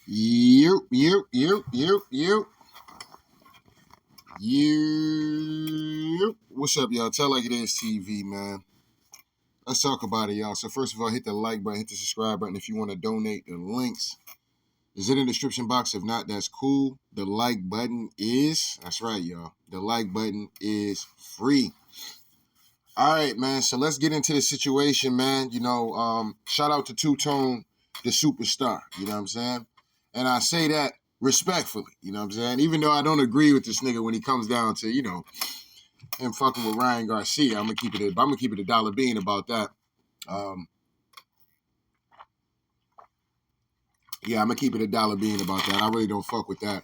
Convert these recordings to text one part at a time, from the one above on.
You. What's up, y'all? Tell Like It Is TV, man. Let's talk about it, y'all. So first of all, hit the like button, hit the subscribe button if you want to donate. The links is in the description box. If not, that's cool. The like button is, that's right, y'all. The like button is free. All right, man. So let's get into the situation, man. Shout out to Two Tone, the superstar. You know what I'm saying? And I say that respectfully. You know what I'm saying? Even though I don't agree with this nigga when he comes down to, him fucking with Ryan Garcia. I'm gonna keep it a dollar bean about that. I'm gonna keep it a dollar bean about that. I really don't fuck with that.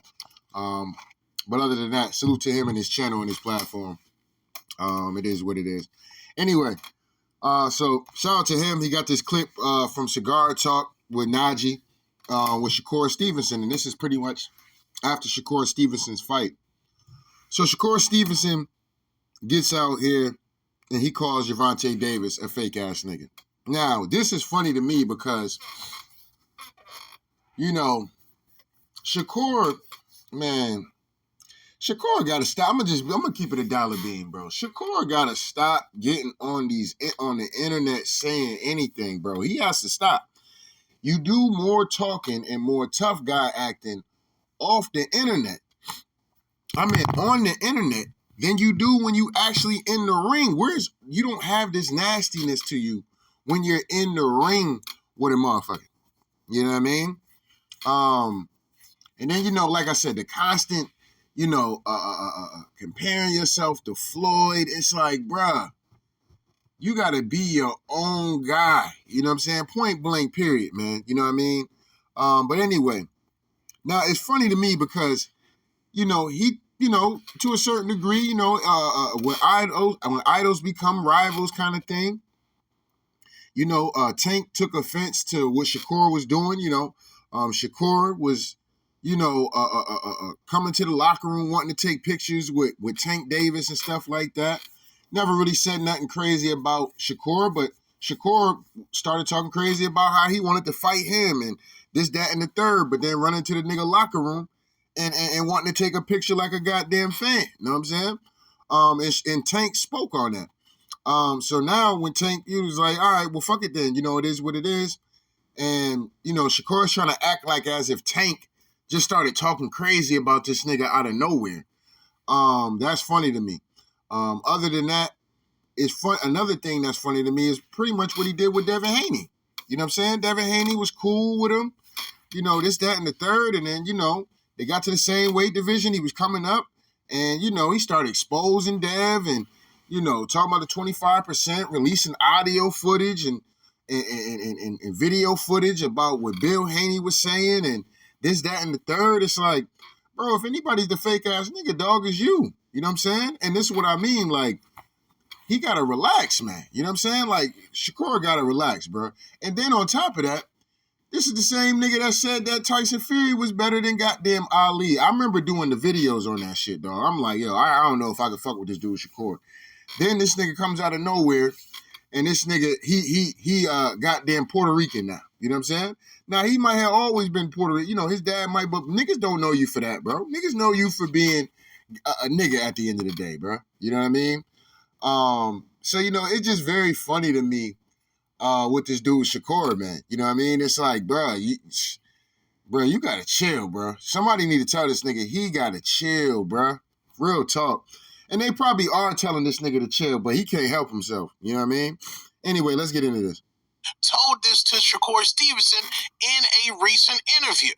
But other than that, salute to him and his channel and his platform. It is what it is. Anyway, so shout out to him. He got this clip from Cigar Talk with Najee, with Shakur Stevenson, and this is pretty much after Shakur Stevenson's fight. So Shakur Stevenson gets out here and he calls Gervonta Davis a fake ass nigga. Now, this is funny to me because, Shakur, man, Shakur gotta stop. I'm gonna keep it a dollar bean, bro. Shakur gotta stop getting on the internet saying anything, bro. He has to stop. You do more talking and more tough guy acting off the internet. On the internet than you do when you actually in the ring. You don't have this nastiness to you when you're in the ring with a motherfucker. You know what I mean? And then, like I said, the constant, comparing yourself to Floyd, it's like, bruh, you got to be your own guy. You know what I'm saying? Point blank, period, man. You know what I mean? But anyway, now it's funny to me because, he, to a certain degree, when idols become rivals kind of thing, Tank took offense to what Shakur was doing. Shakur was, coming to the locker room wanting to take pictures with Tank Davis and stuff like that. Never really said nothing crazy about Shakur, but Shakur started talking crazy about how he wanted to fight him and this, that, and the third, but then run into the nigga locker room and wanting to take a picture like a goddamn fan. You know what I'm saying? And Tank spoke on that. So now when Tank, he was like, all right, well, fuck it then. It is what it is. And, Shakur's trying to act like as if Tank just started talking crazy about this nigga out of nowhere. That's funny to me. Other than that, it's fun. Another thing that's funny to me is pretty much what he did with Devin Haney. You know what I'm saying? Devin Haney was cool with him. This, that, and the third. And then, they got to the same weight division. He was coming up. And, he started exposing Dev and, talking about the 25%, releasing audio footage and video footage about what Bill Haney was saying and this, that, and the third. It's like, bro, if anybody's the fake ass nigga, dog, is you. You know what I'm saying? And this is what I mean. Like, he got to relax, man. You know what I'm saying? Like, Shakur got to relax, bro. And then on top of that, this is the same nigga that said that Tyson Fury was better than goddamn Ali. I remember doing the videos on that shit, dog. I'm like, yo, I don't know if I could fuck with this dude Shakur. Then this nigga comes out of nowhere, and this nigga, he goddamn Puerto Rican now. You know what I'm saying? Now, he might have always been Puerto Rican. His dad might, but niggas don't know you for that, bro. Niggas know you for being a nigga at the end of the day, bro. You know what I mean? So, it's just very funny to me with this dude Shakur, man. You know what I mean? It's like, bro, you gotta chill, bro. Somebody need to tell this nigga he gotta chill, bro. Real talk. And they probably are telling this nigga to chill, but he can't help himself. You know what I mean? Anyway, let's get into this. Told this to Shakur Stevenson in a recent interview.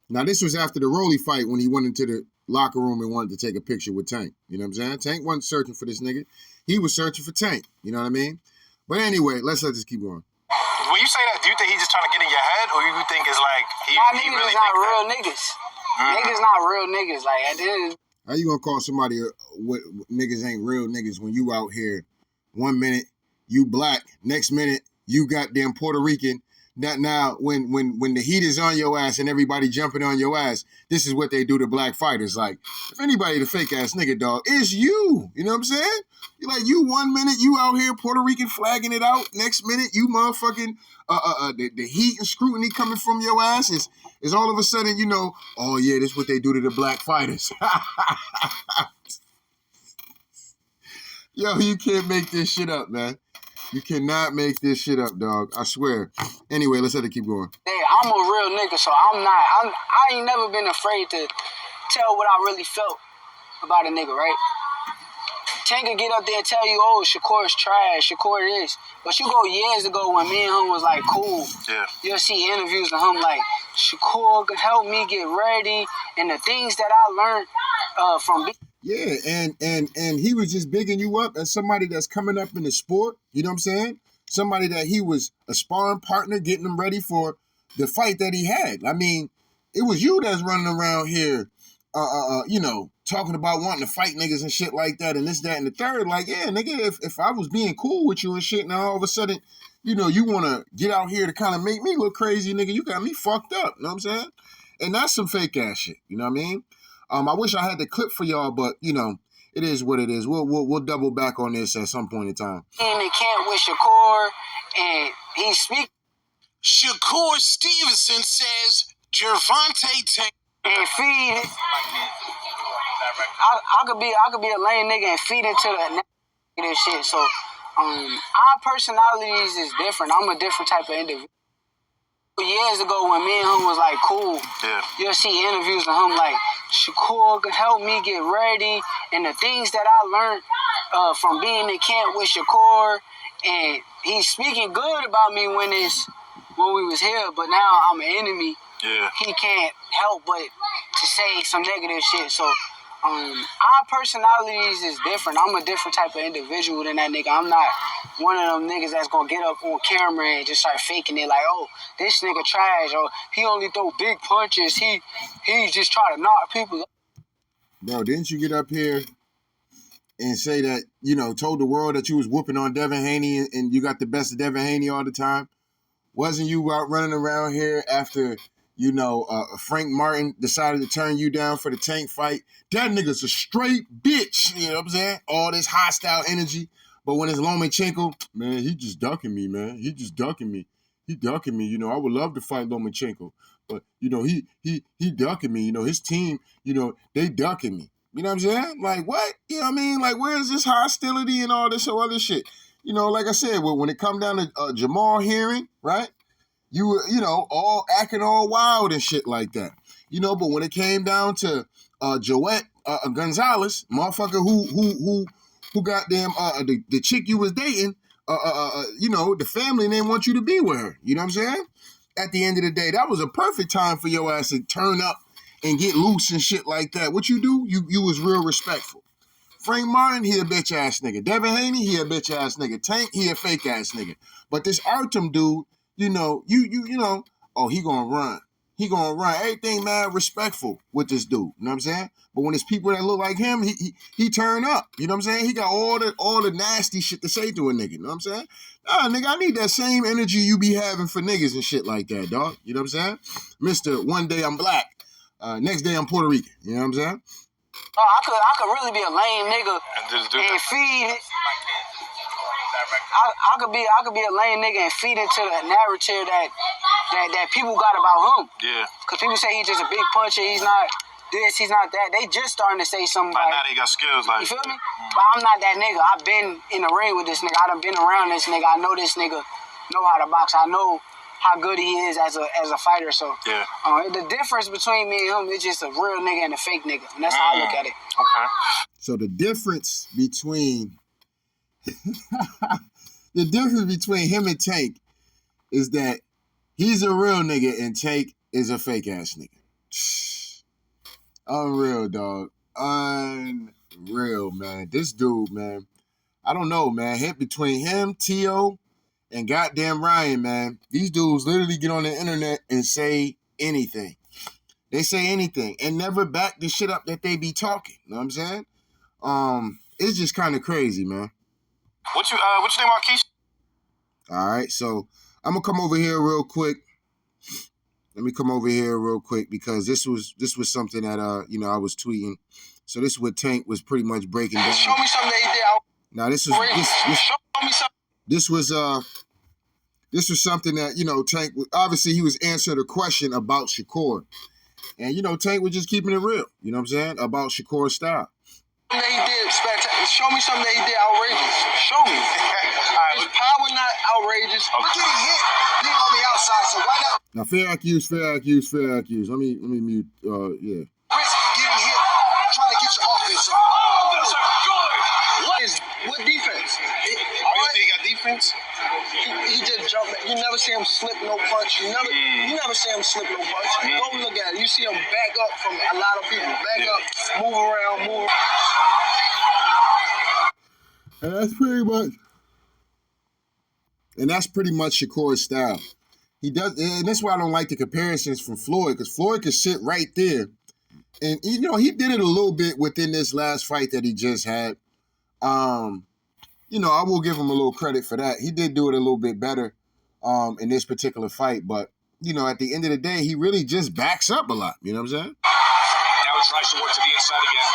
Now, this was after the Rolly fight when he went into the locker room and wanted to take a picture with Tank. You know what I'm saying? Tank wasn't searching for this nigga. He was searching for Tank. You know what I mean? But anyway, let's let this keep going. When you say that, do you think he's just trying to get in your head, or you think it's like he really not real that? niggas. Niggas not real niggas. Like, at the end of how you gonna call somebody what niggas ain't real niggas when you out here 1 minute you black, next minute you goddamn Puerto Rican, Now, when the heat is on your ass and everybody jumping on your ass, this is what they do to black fighters. Like, if anybody the fake ass nigga, dog, it's you. You know what I'm saying? You're like, you 1 minute you out here Puerto Rican flagging it out. Next minute you motherfucking the heat and scrutiny coming from your ass is all of a sudden, you know, oh yeah, this is what they do to the black fighters. Yo, you can't make this shit up, man. You cannot make this shit up, dog. I swear. Anyway, let's have to keep going. Hey, I'm a real nigga, so I ain't never been afraid to tell what I really felt about a nigga, right? Tank could get up there and tell you, oh, Shakur's trash, Shakur this. But you go years ago when me and him was like cool. Yeah. You'll see interviews of him like, Shakur could help me get ready, and the things that I learned from being. Yeah, and he was just bigging you up as somebody that's coming up in the sport. You know what I'm saying? Somebody that he was a sparring partner, getting him ready for the fight that he had. I mean, it was you that's running around here, you know, talking about wanting to fight niggas and shit like that and this, that, and the third. Like, yeah, nigga, if I was being cool with you and shit, now all of a sudden, you know, you want to get out here to kind of make me look crazy, nigga. You got me fucked up. You know what I'm saying? And that's some fake ass shit. You know what I mean? I wish I had the clip for y'all, but you know, it is what it is. We'll double back on this at some point in time. And they can't with Shakur, and he speak. Shakur Stevenson says Gervonta Tank And feed it. I could be a lame nigga and feed into the negative shit. So our personalities is different. I'm a different type of individual. Years ago when me and him was like cool, Yeah. you'll see interviews of him like, Shakur could help me get ready, and the things that I learned from being in camp with Shakur, and he's speaking good about me when we was here, but now I'm an enemy. Yeah. He can't help but to say some negative shit. So our personalities is different. I'm a different type of individual than that nigga. I'm not one of them niggas that's gonna get up on camera and just start faking it like, oh, this nigga trash, or he only throw big punches. He just try to knock people up. Bro, didn't you get up here and say that, you know, told the world that you was whooping on Devin Haney and you got the best of Devin Haney all the time? Wasn't you out running around here after, you know, Frank Martin decided to turn you down for the Tank fight? That nigga's a straight bitch, you know what I'm saying? All this hostile energy. But when it's Lomachenko, man, he just ducking me, man. He just ducking me. He ducking me. You know, I would love to fight Lomachenko. But, you know, he ducking me. You know, his team, you know, they ducking me. You know what I'm saying? Like, what? You know what I mean? Like, where's this hostility and all this other shit? You know, like I said, when it come down to Jamal hearing, right? You were, you know, all acting all wild and shit like that. You know, but when it came down to Joette Gonzalez, motherfucker who goddamn the chick you was dating, you know, the family didn't want you to be with her. You know what I'm saying? At the end of the day, that was a perfect time for your ass to turn up and get loose and shit like that. What you do? You was real respectful. Frank Martin, he a bitch ass nigga. Devin Haney, he a bitch ass nigga. Tank, he a fake ass nigga. But this Artem dude, you know, you know, oh, he gonna run. He gonna run. Everything mad respectful with this dude. You know what I'm saying? But when it's people that look like him, he turn up. You know what I'm saying? He got all the nasty shit to say to a nigga. You know what I'm saying? Nah, nigga, I need that same energy you be having for niggas and shit like that, dog. You know what I'm saying? Mr. One day I'm black. Next day I'm Puerto Rican. You know what I'm saying? I could really be a lame nigga and feed it. I could be a lame nigga and feed into the narrative that people got about him. Yeah. Cause people say he's just a big puncher. He's not this. He's not that. They just starting to say something. By Like, now they got skills like. you feel me? But I'm not that nigga. I've been in the ring with this nigga. I done been around this nigga. I know this nigga know how to box. I know how good he is as a fighter. So Yeah. the difference between me and him is just a real nigga and a fake nigga, and that's how I look at it. Okay. So the difference between him and Tank is that he's a real nigga and Tank is a fake ass nigga. Unreal, dog. Unreal, man. This dude, man. I don't know, man. Hit between him, T.O., and goddamn Ryan, man. These dudes literally get on the internet and say anything. They say anything and never back the shit up that they be talking. You know what I'm saying? It's just kind of crazy, man. What you name, Marquise? All right, so I'm gonna come over here real quick. Let me come over here real quick because this was something that I was tweeting. So this is what Tank was pretty much breaking down. Show me something that he did. Now this Show me something. this was something that Tank obviously he was answering a question about Shakur, and Tank was just keeping it real. You know what I'm saying about Shakur's style. That he did spectacular. Show me something that he did outrageous. Show me. His power not outrageous. Okay. We're getting hit being on the outside, so why not? Now fair accuse. Let me mute. Yeah. Risk getting hit, trying to get your offense up. Oh, those are good. What defense? He got defense. He just jumped. You never see him slip no punch. You never see him slip no punch. Go look at it. You see him back up from a lot of people. Back up, move around. And that's pretty much Shakur's style. He does, and that's why I don't like the comparisons from Floyd, because Floyd could sit right there, and he did it a little bit within this last fight that he just had. I will give him a little credit for that. He did do it a little bit better in this particular fight, but at the end of the day, he really just backs up a lot. You know what I'm saying? Now he tries to work to the inside again.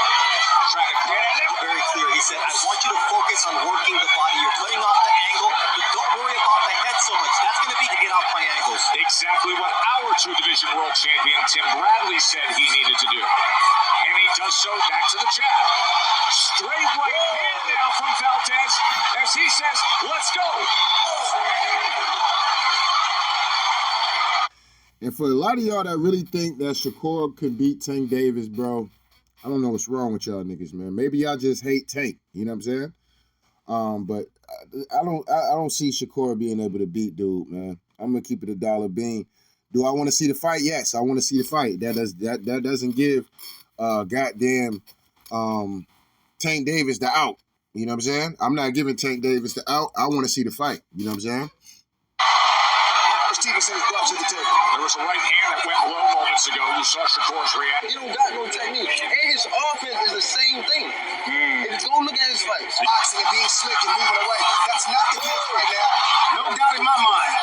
Trying to get it very clear. He said, I want you to focus on working the body. You're cutting off the angle, but don't worry about the head so much. That's going to be to get off my angles. Exactly what our two-division world champion Tim Bradley said he needed to do. And he does so back to the jab. Straight right hand now from Valdez as he says, let's go. And for a lot of y'all that really think that Shakur could beat Tank Davis, bro, I don't know what's wrong with y'all niggas, man. Maybe y'all just hate Tank. You know what I'm saying? But I don't see Shakur being able to beat dude, man. I'm gonna keep it a dollar bean. Do I want to see the fight? Yes, I want to see the fight. That doesn't give goddamn Tank Davis the out. You know what I'm saying? I'm not giving Tank Davis the out. I want to see the fight. You know what I'm saying? Stevenson's gloves at the table. There was a right hand that went low moments ago. You saw Shakur's reaction. He don't got no technique. And his offense is the same thing. If you go look at his fights. Boxing and being slick and moving away. That's not the case right now. No doubt in my mind.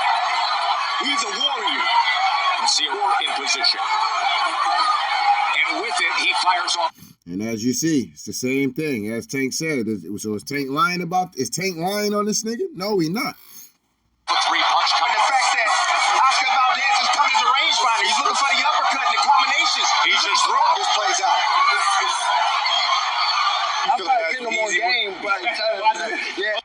He's a warrior. You see a war in position. And with it, he fires off. And as you see, it's the same thing as Tank said. So is Tank lying on this nigga? No, he not. Three-punch And the fact that Oscar Valdez is coming as a rangefinder. He's looking for the uppercut and the combinations. He just throws. This plays out. I'm probably putting him on game, but yeah.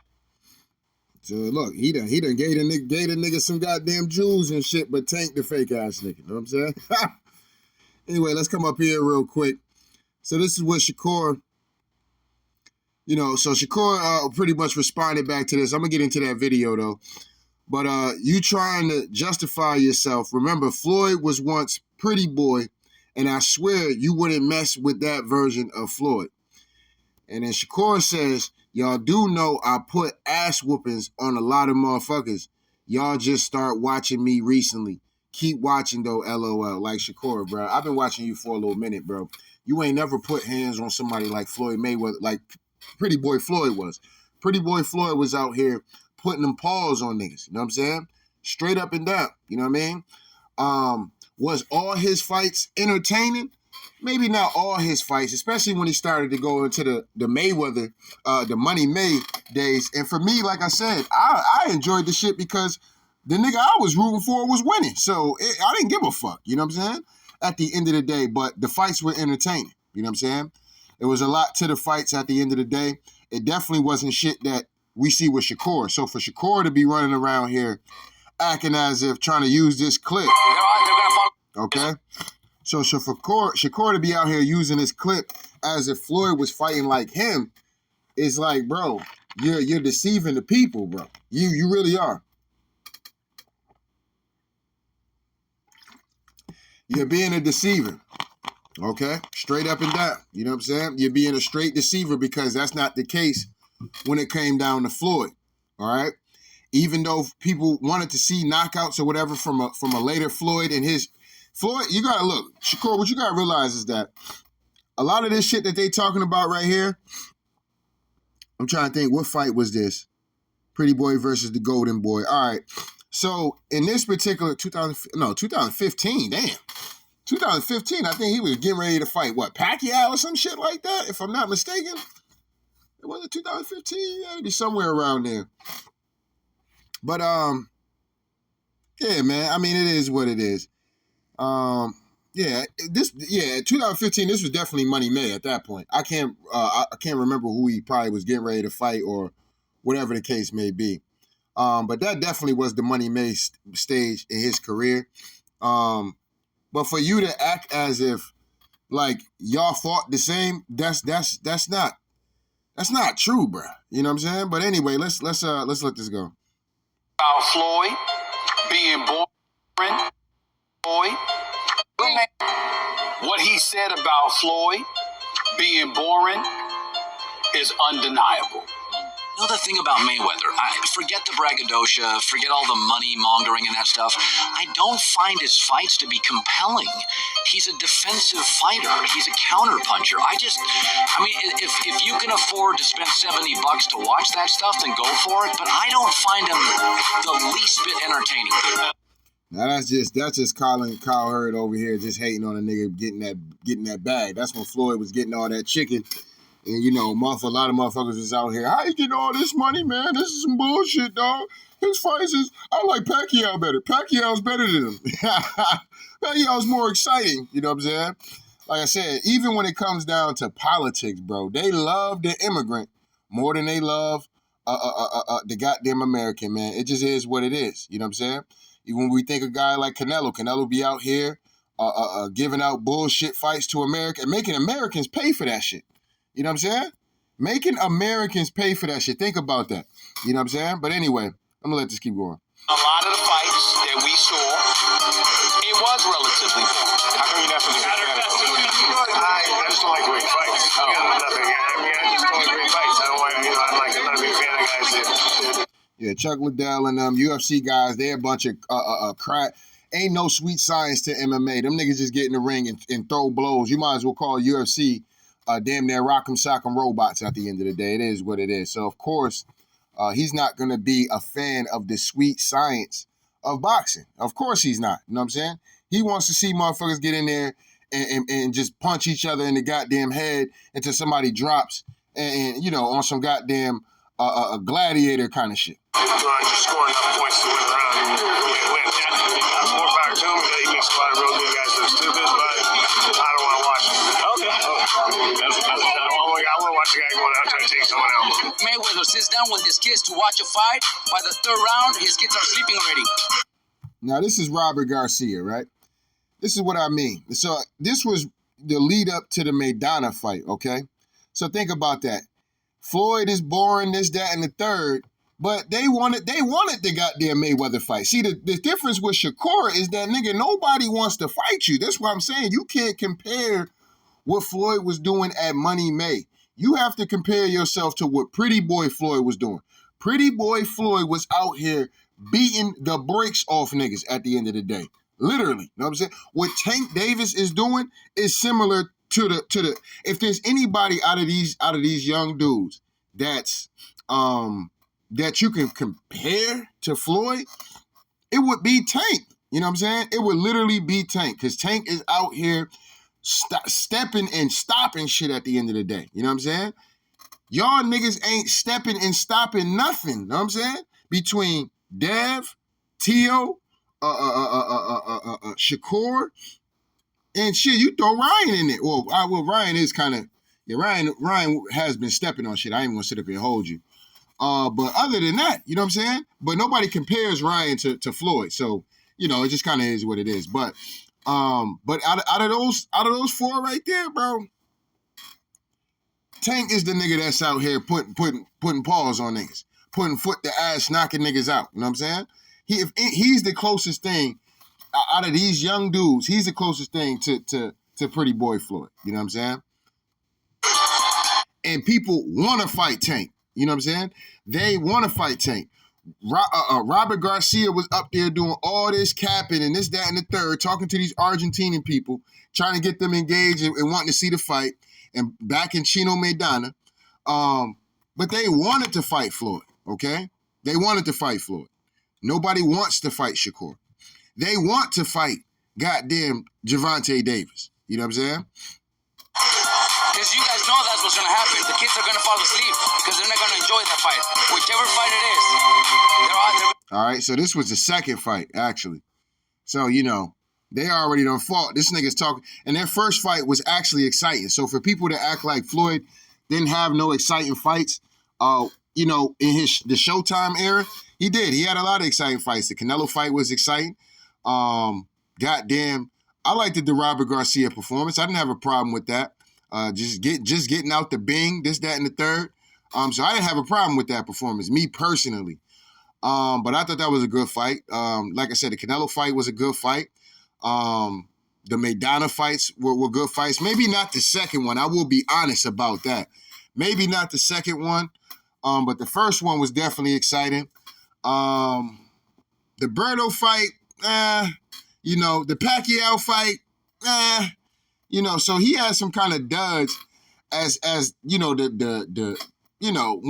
So look, he done gave the nigga some goddamn jewels and shit, but Tank the fake ass nigga. You know what I'm saying? Anyway, let's come up here real quick. So this is what Shakur, so Shakur pretty much responded back to this. I'm gonna get into that video though. But you trying to justify yourself. Remember, Floyd was once Pretty Boy, and I swear you wouldn't mess with that version of Floyd. And then Shakur says, y'all do know I put ass whoopings on a lot of motherfuckers. Y'all just start watching me recently. Keep watching though, LOL. Like Shakur, bro. I've been watching you for a little minute, bro. You ain't never put hands on somebody like Floyd Mayweather, like Pretty Boy Floyd was. Pretty Boy Floyd was out here putting them paws on niggas. You know what I'm saying? Straight up and down. You know what I mean? Was all his fights entertaining? Maybe not all his fights, especially when he started to go into the Mayweather, the Money May days. And for me, like I said, I enjoyed the shit because the nigga I was rooting for was winning. So I didn't give a fuck. You know what I'm saying? At the end of the day, but the fights were entertaining. You know what I'm saying? There was a lot to the fights at the end of the day. It definitely wasn't shit that we see with Shakur. So for Shakur to be running around here acting as if trying to use this clip, okay? So for Shakur to be out here using this clip as if Floyd was fighting like him is like, bro, you're deceiving the people, bro. You really are. You're being a deceiver, okay? Straight up and down. You know what I'm saying? You're being a straight deceiver because that's not the case when it came down to Floyd, all right? Even though people wanted to see knockouts or whatever from a later Floyd and his... Floyd, you got to look. Shakur, what you got to realize is that a lot of this shit that they talking about right here, I'm trying to think, what fight was this? Pretty Boy versus the Golden Boy. All right. So in this particular 2015, damn. 2015, I think he was getting ready to fight, what, Pacquiao or some shit like that, if I'm not mistaken? Was it 2015? Yeah, it'd be somewhere around there. But, yeah, man, I mean, it is what it is. 2015, this was definitely Money May at that point. I can't remember who he probably was getting ready to fight or whatever the case may be. But that definitely was the Money May stage in his career. But for you to act as if like y'all fought the same, that's not true, bro. You know what I'm saying? But anyway, let's let this go. About Floyd being boring, what he said about Floyd being boring is undeniable. You know the thing about Mayweather, forget the braggadocio, forget all the money mongering and that stuff. I don't find his fights to be compelling. He's a defensive fighter. He's a counterpuncher. If you can afford to spend $70 to watch that stuff, then go for it. But I don't find him the least bit entertaining. Now that's just Kyle Hurd over here just hating on a nigga getting that bag. That's when Floyd was getting all that chicken. And, you know, a lot of motherfuckers was out here, how you getting all this money, man? This is some bullshit, dog. His fights I like Pacquiao better. Pacquiao's better than him. Pacquiao's more exciting, you know what I'm saying? Like I said, even when it comes down to politics, bro, they love the immigrant more than they love the goddamn American, man. It just is what it is, you know what I'm saying? Even when we think a guy like Canelo be out here giving out bullshit fights to America and making Americans pay for that shit. You know what I'm saying? Making Americans pay for that shit. Think about that. You know what I'm saying? But anyway, I'm going to let this keep going. A lot of the fights that we saw, it was relatively boring. How come you not from the I just don't like the way he fights. Nothing. I just don't like the way he fights. I'm not a big fan of guys that... Yeah, Chuck Liddell and them UFC guys, they're a bunch of crap. Ain't no sweet science to MMA. Them niggas just get in the ring and throw blows. You might as well call UFC damn near rock'em sock'em robots at the end of the day. It is what it is. So, of course, he's not going to be a fan of the sweet science of boxing. Of course he's not. You know what I'm saying? He wants to see motherfuckers get in there and just punch each other in the goddamn head until somebody drops and you know, on some goddamn a gladiator kind of shit. Just scoring enough points to win the round. More power to him. He makes a lot of real good guys look stupid, but I don't want to watch him. Okay. I want to watch a guy going out trying to take someone out. Mayweather sits down with his kids to watch a fight. By the third round, his kids are sleeping already. Now, this is Robert Garcia, right? This is what I mean. So this was the lead up to the Maidana fight, okay? So think about that. Floyd is boring, this, that, and the third, but they wanted the goddamn Mayweather fight. See, the difference with Shakur is that, nigga, nobody wants to fight you. That's what I'm saying. You can't compare what Floyd was doing at Money May. You have to compare yourself to what Pretty Boy Floyd was doing. Pretty Boy Floyd was out here beating the brakes off niggas at the end of the day. Literally. You know what I'm saying? What Tank Davis is doing is similar to the if there's anybody out of these young dudes that's that you can compare to Floyd, it would be Tank. You know what I'm saying? It would literally be Tank, because Tank is out here stepping and stopping shit at the end of the day. You know what I'm saying? Y'all niggas ain't stepping and stopping nothing. You know what I'm saying? Between Dev, Tio, Shakur, and shit, you throw Ryan in it. Well, Ryan is kind of, yeah, Ryan has been stepping on shit. I ain't gonna sit up here and hold you. But other than that, you know what I'm saying? But nobody compares Ryan to Floyd. So, you know, it just kind of is what it is. But out of those four right there, bro, Tank is the nigga that's out here putting paws on niggas, putting foot to ass, knocking niggas out. You know what I'm saying? He's the closest thing out of these young dudes. He's the closest thing to Pretty Boy Floyd. You know what I'm saying? And people want to fight Tank. You know what I'm saying? They want to fight Tank. Robert Garcia was up there doing all this capping and this, that, and the third, talking to these Argentinian people, trying to get them engaged and wanting to see the fight, and back in Chino Maidana. But they wanted to fight Floyd, okay? They wanted to fight Floyd. Nobody wants to fight Shakur. They want to fight goddamn Gervonta Davis. You know what I'm saying? Because you guys know that's what's going to happen. The kids are going to fall asleep because they're not going to enjoy that fight. Whichever fight it is. All right, so this was the second fight, actually. So, you know, they already done fought. This nigga's talking. And their first fight was actually exciting. So for people to act like Floyd didn't have no exciting fights, you know, in the Showtime era, he did. He had a lot of exciting fights. The Canelo fight was exciting. Goddamn, I liked the Robert Garcia performance. I didn't have a problem with that. Just getting out the bing, this, that, and the third. So I didn't have a problem with that performance, me personally. But I thought that was a good fight. Like I said, the Canelo fight was a good fight. The Maidana fights were good fights. Maybe not the second one. I will be honest about that. Maybe not the second one. But the first one was definitely exciting. The Berto fight, you know, the Pacquiao fight, you know, so he had some kind of duds as you know, you know,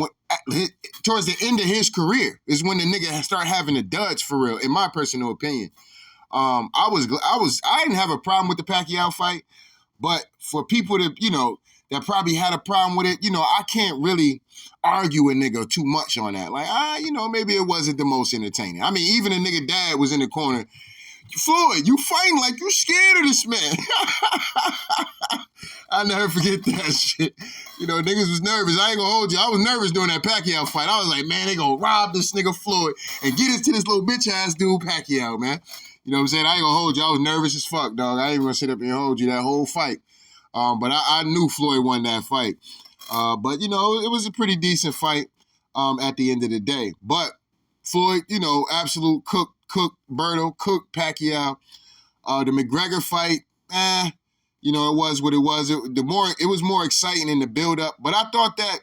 towards the end of his career is when the nigga start having the duds for real, in my personal opinion. I didn't have a problem with the Pacquiao fight, but for people that, you know, that probably had a problem with it, you know, I can't really argue a nigga too much on that. Like, you know, maybe it wasn't the most entertaining. I mean, even a nigga dad was in the corner. Floyd, you fighting like you scared of this man. I'll never forget that shit. You know, niggas was nervous. I ain't gonna hold you. I was nervous during that Pacquiao fight. I was like, man, they gonna rob this nigga Floyd and get it to this little bitch ass dude Pacquiao, man. You know what I'm saying? I ain't gonna hold you. I was nervous as fuck, dog. I ain't gonna sit up and hold you that whole fight. But I knew Floyd won that fight. But, you know, it was a pretty decent fight at the end of the day. But Floyd, you know, absolute cook Berto, cook Pacquiao. The McGregor fight, you know, it was what it was. It was more exciting in the build-up. But I thought that,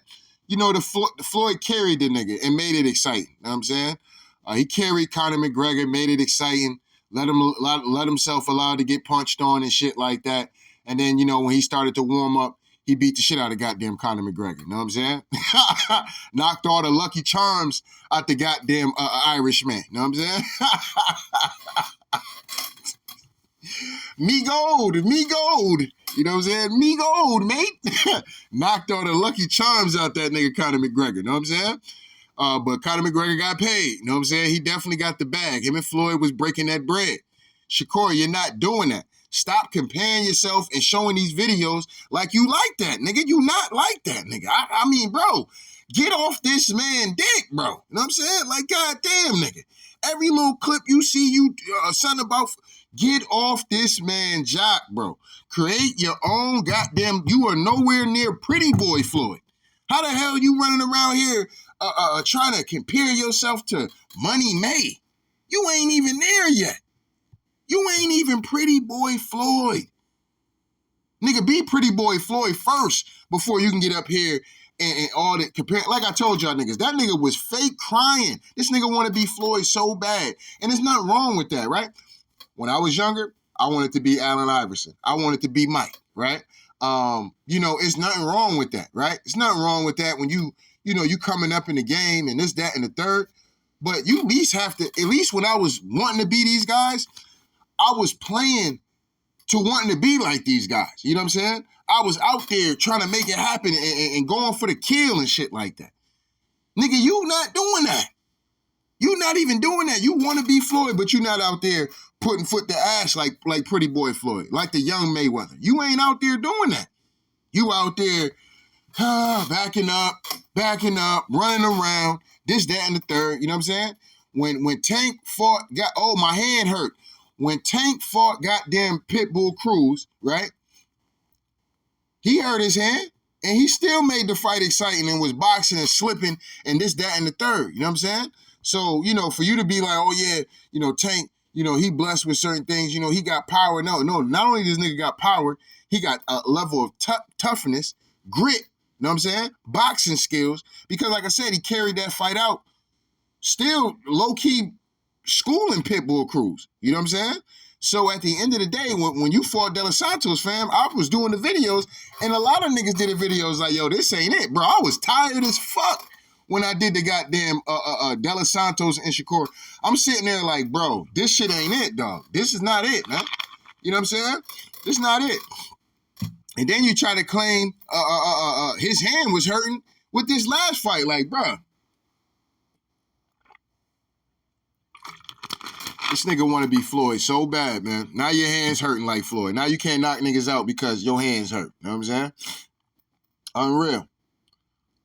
you know, the Floyd carried the nigga and made it exciting. You know what I'm saying? He carried Conor McGregor, made it exciting, let himself allowed to get punched on and shit like that. And then, you know, when he started to warm up, he beat the shit out of goddamn Conor McGregor. You know what I'm saying? Knocked all the Lucky Charms out the goddamn Irishman. You know what I'm saying? Me gold. You know what I'm saying? Me gold, mate. Knocked all the Lucky Charms out that nigga Conor McGregor. You know what I'm saying? But Conor McGregor got paid. You know what I'm saying? He definitely got the bag. Him and Floyd was breaking that bread. Shakur, you're not doing that. Stop comparing yourself and showing these videos like you like that, nigga. You not like that, nigga. I mean, bro, get off this man dick, bro. You know what I'm saying? Like, goddamn, nigga. Every little clip you see you something about, get off this man jock, bro. Create your own goddamn, you are nowhere near Pretty Boy Floyd. How the hell you running around here trying to compare yourself to Money May? You ain't even there yet. You ain't even Pretty Boy Floyd. Nigga, be Pretty Boy Floyd first before you can get up here and all that compare. Like I told y'all niggas, that nigga was fake crying. This nigga want to be Floyd so bad. And there's nothing wrong with that, right? When I was younger, I wanted to be Allen Iverson. I wanted to be Mike, right? You know, it's nothing wrong with that, right? It's nothing wrong with that when you know, you coming up in the game and this, that, and the third. But you at least have to, at least when I was wanting to be these guys, I was playing to wanting to be like these guys. You know what I'm saying? I was out there trying to make it happen and going for the kill and shit like that. Nigga, you not doing that. You not even doing that. You want to be Floyd, but you not out there putting foot to ass like Pretty Boy Floyd, like the young Mayweather. You ain't out there doing that. You out there backing up, running around, this, that, and the third. You know what I'm saying? When Tank fought, my hand hurt. When Tank fought goddamn Pitbull Cruz, right? He hurt his hand, and he still made the fight exciting and was boxing and slipping and this, that, and the third. You know what I'm saying? So, you know, for you to be like, oh, yeah, you know, Tank, you know, he blessed with certain things. You know, he got power. No, not only does nigga got power, he got a level of toughness, grit, you know what I'm saying? Boxing skills. Because, like I said, he carried that fight out. Still low-key schooling Pitbull Cruz. You know what I'm saying? So at the end of the day, when you fought De Los Santos, fam, I was doing the videos, and a lot of niggas did the videos like, yo, this ain't it, bro. I was tired as fuck when I did the goddamn De Los Santos and Shakur. I'm sitting there like, bro, this shit ain't it, dog. This is not it, man. You know what I'm saying? This is not it. And then you try to claim his hand was hurting with this last fight. Like, bro, this nigga want to be Floyd so bad, man. Now your hand's hurting like Floyd. Now you can't knock niggas out because your hand's hurt. You know what I'm saying? Unreal.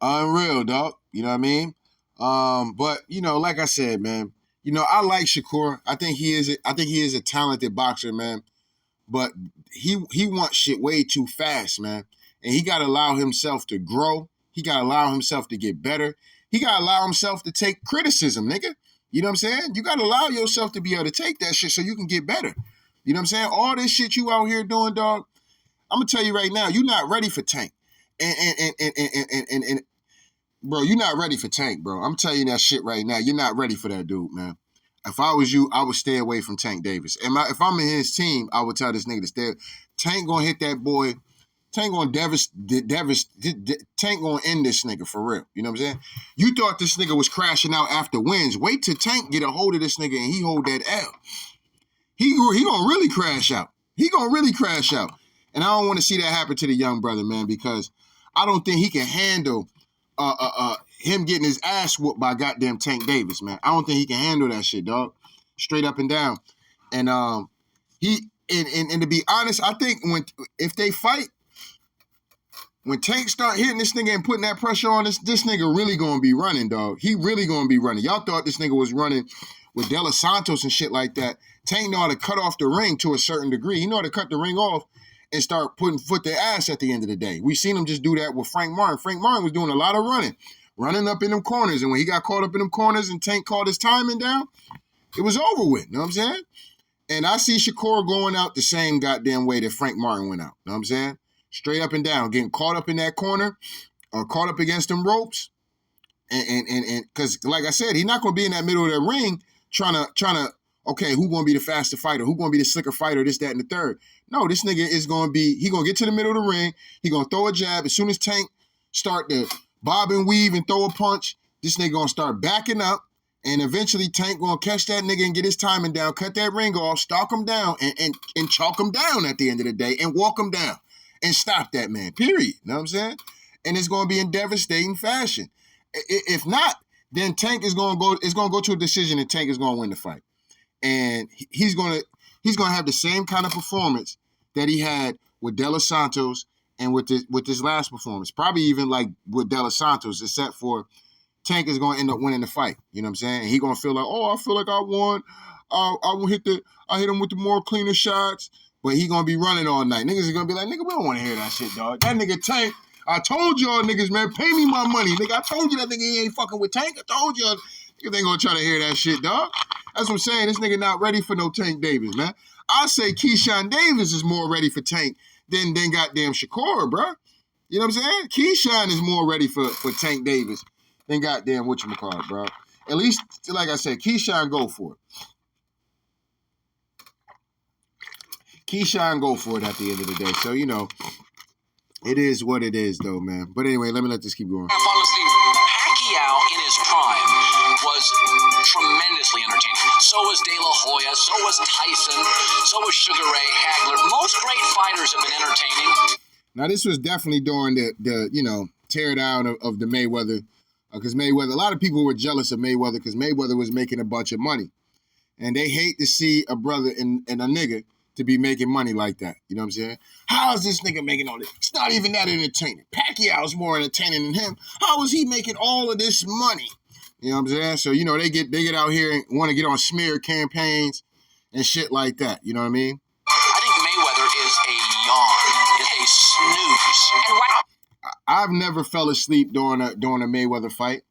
Unreal, dog. You know what I mean? But, you know, like I said, man, you know, I like Shakur. I think he is a talented boxer, man. But he wants shit way too fast, man. And he got to allow himself to grow. He got to allow himself to get better. He got to allow himself to take criticism, nigga. You know what I'm saying? You got to allow yourself to be able to take that shit so you can get better. You know what I'm saying? All this shit you out here doing, dog, I'm going to tell you right now, you're not ready for Tank. And bro, you're not ready for Tank, bro. I'm telling you that shit right now. You're not ready for that dude, man. If I was you, I would stay away from Tank Davis. And if I'm in his team, I would tell this nigga to stay. Tank gonna hit that boy. Tank gonna Tank gonna end this nigga for real. You know what I'm saying? You thought this nigga was crashing out after wins. Wait till Tank get a hold of this nigga and he hold that L. He gonna really crash out. He gonna really crash out. And I don't want to see that happen to the young brother, man, because I don't think he can handle him getting his ass whooped by goddamn Tank Davis, man. I don't think he can handle that shit, dog. Straight up and down. And and to be honest, I think if they fight, when Tank start hitting this nigga and putting that pressure on this nigga really gonna be running, dog. He really gonna be running. Y'all thought this nigga was running with De Los Santos and shit like that. Tank know how to cut off the ring to a certain degree. He know how to cut the ring off and start putting foot to ass at the end of the day. We seen him just do that with Frank Martin. Frank Martin was doing a lot of running up in them corners. And when he got caught up in them corners and Tank called his timing down, it was over with. You know what I'm saying? And I see Shakur going out the same goddamn way that Frank Martin went out. You know what I'm saying? Straight up and down, getting caught up in that corner or caught up against them ropes. And because, like I said, he's not going to be in that middle of the ring trying to, okay, who going to be the faster fighter? Who going to be the slicker fighter? This, that, and the third. No, this nigga is going to be, he going to get to the middle of the ring. He going to throw a jab. As soon as Tank start to bob and weave and throw a punch, this nigga going to start backing up. And eventually Tank going to catch that nigga and get his timing down, cut that ring off, stalk him down, and chalk him down at the end of the day and walk him down and stop that man, period. You know what I'm saying? And it's going to be in devastating fashion. If not, then Tank is going to go to a decision and Tank is going to win the fight. And he's going to have the same kind of performance that he had with De Los Santos and with his last performance. Probably even like with De Los Santos, except for Tank is going to end up winning the fight. You know what I'm saying? And he's going to feel like, oh, I feel like I won. I hit him with the more cleaner shots. But he going to be running all night. Niggas are going to be like, nigga, we don't want to hear that shit, dog. That nigga Tank, I told y'all niggas, man, pay me my money. Nigga, I told you that nigga ain't fucking with Tank. I told y'all. Niggas ain't going to try to hear that shit, dog. That's what I'm saying. This nigga not ready for no Tank Davis, man. I say Keyshawn Davis is more ready for Tank than goddamn Shakur, bro. You know what I'm saying? Keyshawn is more ready for Tank Davis than goddamn whatchamacallit, bro. At least, like I said, Keyshawn go for it. Keyshawn go for it at the end of the day. So, you know, it is what it is, though, man. But anyway, let me let this keep going. Pacquiao in his prime was tremendously entertaining. So was De La Hoya, so was Tyson, so was Sugar Ray, Hagler. Most great fighters have been entertaining. Now, this was definitely during the you know, tear down of the Mayweather, because Mayweather, a lot of people were jealous of Mayweather because Mayweather was making a bunch of money. And they hate to see a brother and a nigga to be making money like that. You know what I'm saying? How is this nigga making all this? It's not even that entertaining. Pacquiao's more entertaining than him. How is he making all of this money? You know what I'm saying? So, you know, they get out here and want to get on smear campaigns and shit like that. You know what I mean? I think Mayweather is a yawn, is a snooze. And why? I've never fell asleep during a Mayweather fight.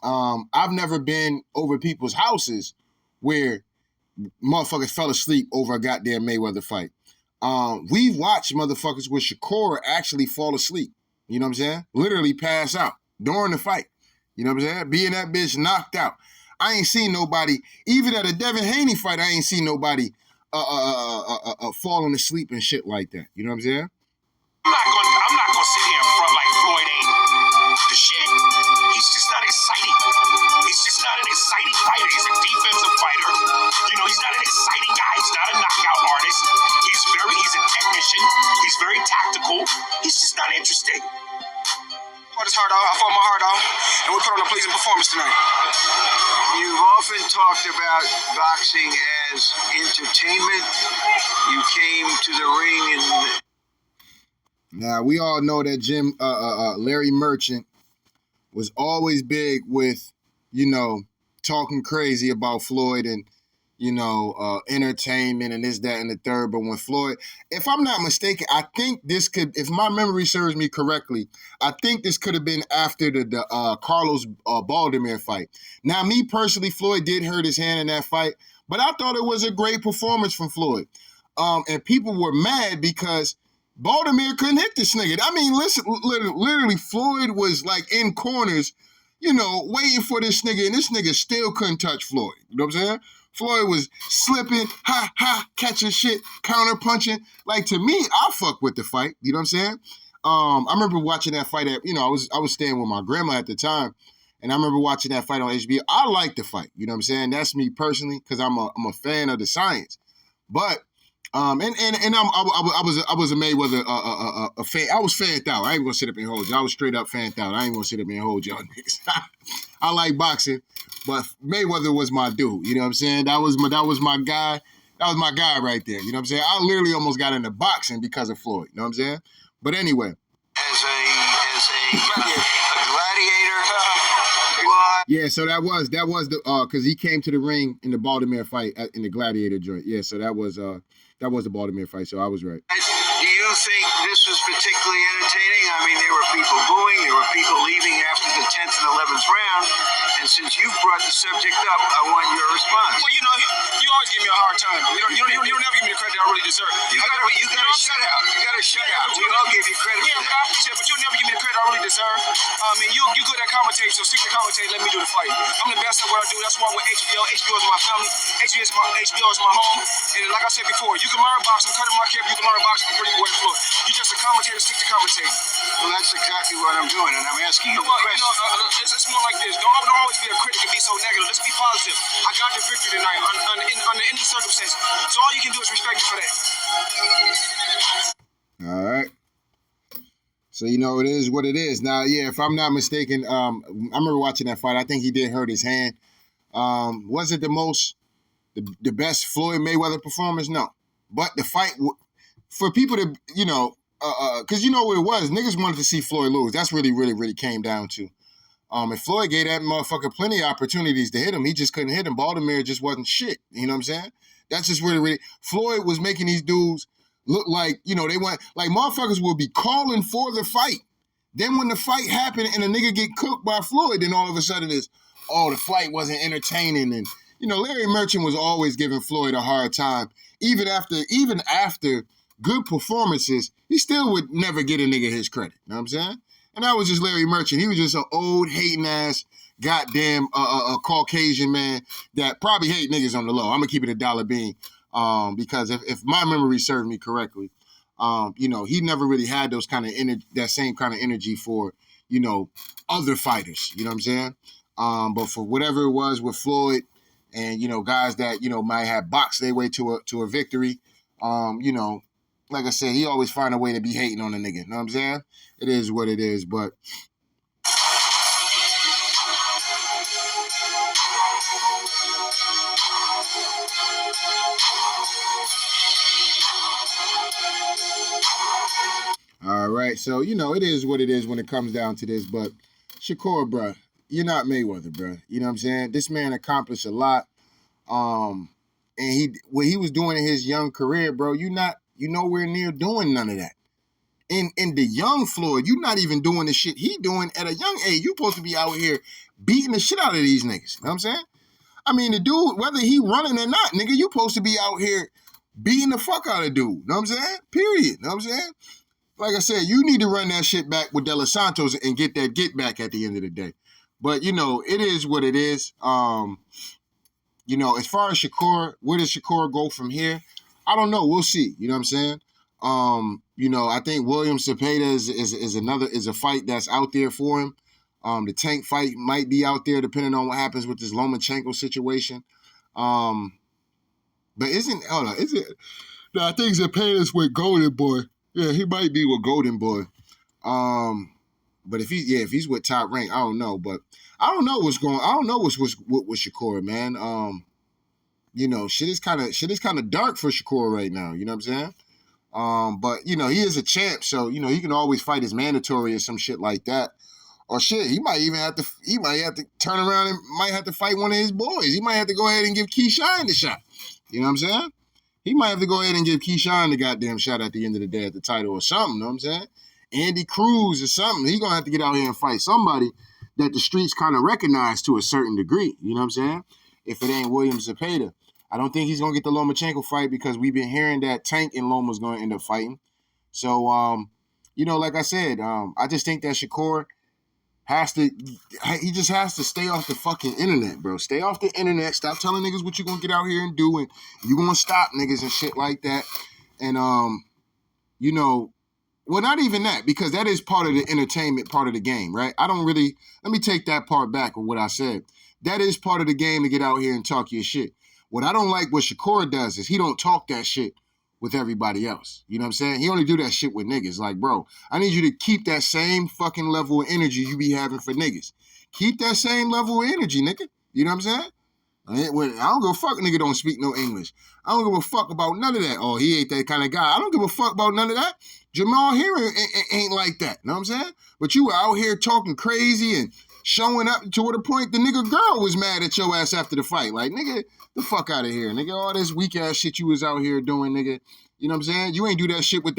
I've never been over people's houses where motherfuckers fell asleep over a goddamn Mayweather fight. We've watched motherfuckers with Shakur actually fall asleep. You know what I'm saying? Literally pass out during the fight. You know what I'm saying? Being that bitch knocked out. I ain't seen nobody, even at a Devin Haney fight, I ain't seen nobody falling asleep and shit like that. You know what I'm saying? I'm not gonna sit here and front like Floyd ain't the shit. He's just not exciting. heart out. I fought my heart out, and we put on a pleasing performance tonight. You've often talked about boxing as entertainment. You came to the ring and... Now, we all know that Larry Merchant was always big with, talking crazy about Floyd and, entertainment and this, that, and the third. But when Floyd, if I'm not mistaken, I think this could, if my memory serves me correctly, I think this could have been after the Carlos Baldomir fight. Now, me personally, Floyd did hurt his hand in that fight, but I thought it was a great performance from Floyd. And people were mad because Baldomir couldn't hit this nigga. I mean, listen, literally, Floyd was like in corners, waiting for this nigga, and this nigga still couldn't touch Floyd. You know what I'm saying? Floyd was slipping, catching shit, counter punching. Like, to me, I fuck with the fight. You know what I'm saying? I remember watching that fight at, I was staying with my grandma at the time, and I remember watching that fight on HBO. I like the fight. You know what I'm saying? That's me personally, because I'm a fan of the science. But I was a Mayweather a fan. I was fanned out. I ain't gonna sit up and hold you. I was straight up fanned out. I ain't gonna sit up and hold y'all niggas. I like boxing, but Mayweather was my dude. You know what I'm saying? That was my guy. That was my guy right there. You know what I'm saying? I literally almost got into boxing because of Floyd. You know what I'm saying? But anyway. As a gladiator. Yeah, so that was the because he came to the ring in the Baltimore fight in the gladiator joint. Yeah, so that was the Baltimore fight. So I was right. Do you think this was particularly entertaining? I mean, there were people booing, there were people leaving after the 10th and 11th round. And since you've brought the subject up, I want your response. Well, you always give me a hard time. You don't never give me the credit I really deserve. You got a shutout. You got a shutout. We all give you credit. Yeah, but I appreciate it. But you'll never give me the credit I really deserve. I mean, you good at commentating, so stick to commentating. Let me do the fight. I'm the best at what I do. That's why with HBO. HBO is my family. HBO is my home. And like I said before, you can learn boxing. Cut in my camp, you can learn boxing from Pretty Boy Floyd. You just a commentator. Stick to commentating. Well, that's exactly what I'm doing, and I'm asking you a question. It's more like this. Don't always be a critic and be so negative. Let's be positive. I got the victory tonight under any circumstance. So all you can do is respect me for that. All right. So, it is what it is. Now, yeah, if I'm not mistaken, I remember watching that fight. I think he did hurt his hand. Was it the best Floyd Mayweather performance? No. But the fight, for people to, because you know what it was. Niggas wanted to see Floyd lose. That's really, really, really came down to. And Floyd gave that motherfucker plenty of opportunities to hit him. He just couldn't hit him. Baltimore just wasn't shit. You know what I'm saying? That's just really, really. Floyd was making these dudes look like, they went, like motherfuckers will be calling for the fight. Then when the fight happened and a nigga get cooked by Floyd, then all of a sudden it's, the fight wasn't entertaining. And, Larry Merchant was always giving Floyd a hard time. Even after good performances, he still would never get a nigga his credit. You know what I'm saying? And that was just Larry Merchant. He was just an old, hating-ass, goddamn Caucasian man that probably hate niggas on the low. I'm going to keep it $1 because if my memory served me correctly, he never really had those kind of that same kind of energy for, other fighters. You know what I'm saying? But for whatever it was with Floyd and, guys that, might have boxed their way to a victory, like I said, he always find a way to be hating on a nigga. You know what I'm saying? It is what it is, but... All right, so, it is what it is when it comes down to this, but Shakur, bruh, you're not Mayweather, bruh. You know what I'm saying? This man accomplished a lot, and what he was doing in his young career, bro, you're nowhere near doing none of that. In the young Floyd, you're not even doing the shit he doing at a young age. You're supposed to be out here beating the shit out of these niggas. You know what I'm saying? I mean, the dude, whether he running or not, nigga, you supposed to be out here beating the fuck out of dude. You know what I'm saying? Period. You know what I'm saying? Like I said, you need to run that shit back with De Los Santos and get that get back at the end of the day. But, it is what it is. As far as Shakur, where does Shakur go from here? I don't know. We'll see. You know what I'm saying? I think William Cepeda is a fight that's out there for him. The Tank fight might be out there depending on what happens with this Lomachenko situation. But is it? No, I think Zepeda's with Golden Boy. Yeah, he might be with Golden Boy. But if he's with Top Rank, I don't know. But I don't know what's going. I don't know what's with Shakur, man. Shit is kind of dark for Shakur right now. You know what I'm saying? But he is a champ, so he can always fight his mandatory or some shit like that. Or shit, he might have to turn around and might have to fight one of his boys. He might have to go ahead and give Keyshawn the shot. You know what I'm saying? He might have to go ahead and give Keyshawn the goddamn shot at the end of the day at the title or something. You know what I'm saying? Andy Cruz or something. He gonna have to get out here and fight somebody that the streets kind of recognize to a certain degree. You know what I'm saying? If it ain't William Zepeda. I don't think he's gonna get the Lomachenko fight because we've been hearing that Tank and Loma's gonna end up fighting. So like I said, I just think that Shakur he just has to stay off the fucking internet, bro. Stay off the internet. Stop telling niggas what you gonna get out here and do, and you gonna stop niggas and shit like that. And well, not even that, because that is part of the entertainment part of the game, right? Let me take that part back of what I said. That is part of the game to get out here and talk your shit. What I don't like what Shakur does is he don't talk that shit with everybody else. You know what I'm saying? He only do that shit with niggas. Like, bro, I need you to keep that same fucking level of energy you be having for niggas. Keep that same level of energy, nigga. You know what I'm saying? I don't give a fuck nigga don't speak no English. I don't give a fuck about none of that. Oh, he ain't that kind of guy. I don't give a fuck about none of that. Jamal here ain't like that. Know what I'm saying? But you were out here talking crazy and showing up to the point the nigga girl was mad at your ass after the fight. Like, nigga, the fuck out of here, nigga. All this weak ass shit you was out here doing, nigga. You know what I'm saying? You ain't do that shit with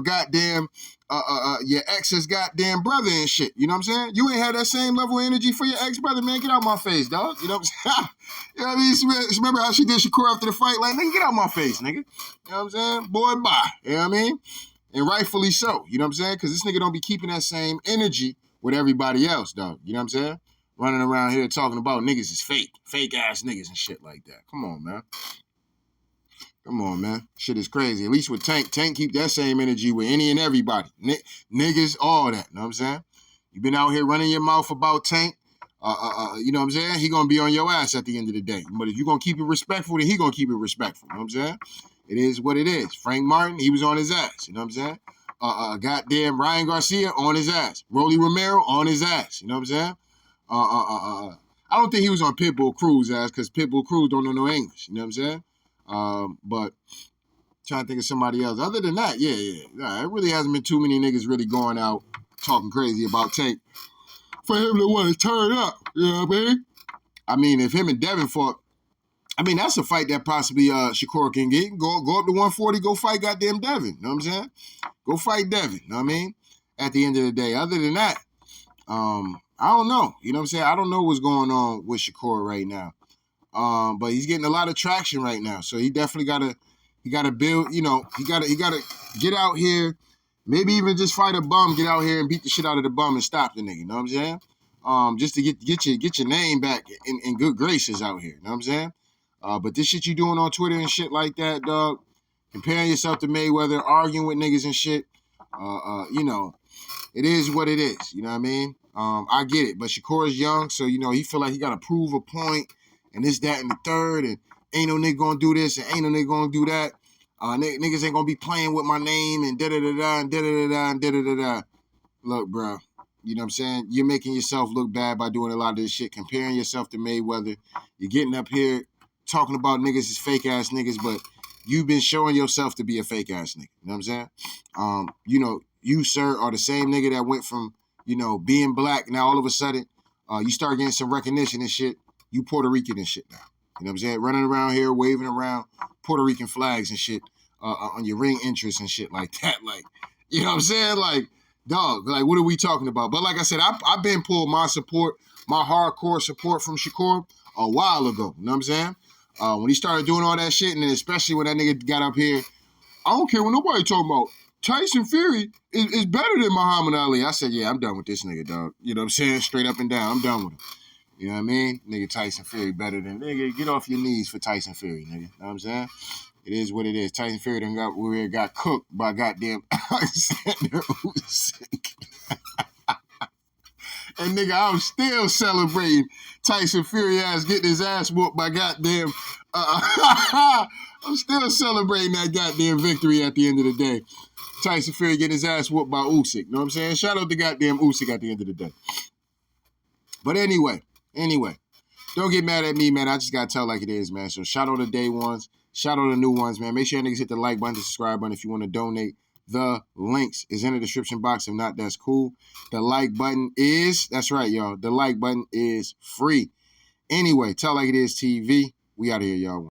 goddamn your ex's goddamn brother and shit. You know what I'm saying? You ain't had that same level of energy for your ex brother, man. Get out my face, dog. You know what I'm saying? You know what I mean? Remember how she did Shakur after the fight? Like, nigga, get out my face, nigga. You know what I'm saying? Boy, bye. You know what I mean? And rightfully so. You know what I'm saying? Because this nigga don't be keeping that same energy with everybody else, dog. You know what I'm saying? Running around here talking about niggas is fake ass niggas and shit like that. Come on, man. Come on, man. Shit is crazy. At least with Tank keep that same energy with any and everybody. Niggas, all that. Know what I'm saying? You been out here running your mouth about Tank. You know what I'm saying? He gonna be on your ass at the end of the day. But if you gonna keep it respectful, then he gonna keep it respectful. You know what I'm saying? It is what it is. Frank Martin, he was on his ass. You know what I'm saying? Goddamn Ryan Garcia on his ass. Rolly Romero on his ass. You know what I'm saying? I don't think he was on Pitbull Cruz ass because Pitbull Cruz don't know no English. You know what I'm saying? But trying to think of somebody else. Other than that, yeah. Nah, it really hasn't been too many niggas really going out talking crazy about Tank for him to want to turn up. You know what I mean? I mean, if him and Devin fought, I mean, that's a fight that possibly Shakur can get. Go up to 140, go fight goddamn Devin. You know what I'm saying? Go fight Devin. You know what I mean? At the end of the day. Other than that, I don't know. You know what I'm saying? I don't know what's going on with Shakur right now. But he's getting a lot of traction right now. So he definitely gotta build, he gotta get out here, maybe even just fight a bum, get out here and beat the shit out of the bum and stop the nigga, you know what I'm saying? Just to get your name back in good graces out here, you know what I'm saying? But this shit you doing on Twitter and shit like that, dog, comparing yourself to Mayweather, arguing with niggas and shit, it is what it is, you know what I mean? I get it, but Shakur is young, so, he feel like he gotta prove a point, and this, that, and the third, and ain't no nigga gonna do this, and ain't no nigga gonna do that. Niggas ain't gonna be playing with my name, and da-da-da-da, and da-da-da-da, and da-da-da-da. Look, bro, you know what I'm saying? You're making yourself look bad by doing a lot of this shit, comparing yourself to Mayweather. You're getting up here talking about niggas as fake-ass niggas, but you've been showing yourself to be a fake-ass nigga. You know what I'm saying? You, sir, are the same nigga that went from, being black, now all of a sudden, you start getting some recognition and shit. You Puerto Rican and shit now. You know what I'm saying? Running around here, waving around Puerto Rican flags and shit on your ring interests and shit like that. Like, you know what I'm saying? Like, dog, like, what are we talking about? But like I said, I've been pulled my hardcore support from Shakur a while ago. You know what I'm saying? When he started doing all that shit, and then especially when that nigga got up here, I don't care what nobody talking about. Tyson Fury is better than Muhammad Ali. I said, yeah, I'm done with this nigga, dog. You know what I'm saying? Straight up and down. I'm done with him. You know what I mean? Nigga, Tyson Fury better than... Nigga, get off your knees for Tyson Fury, nigga. You know what I'm saying? It is what it is. Tyson Fury got cooked by goddamn Alexander Usyk. And nigga, I'm still celebrating Tyson Fury ass getting his ass whooped by goddamn... I'm still celebrating that goddamn victory at the end of the day. Tyson Fury getting his ass whooped by Usyk. You know what I'm saying? Shout out to goddamn Usyk at the end of the day. But anyway, don't get mad at me, man. I just got to tell like it is, man. So shout out to day ones. Shout out to new ones, man. Make sure you niggas hit the like button, the subscribe button if you want to donate. The links is in the description box. If not, that's cool. The like button is, that's right, y'all. The like button is free. Anyway, Tell Like It Is TV. We out of here, y'all.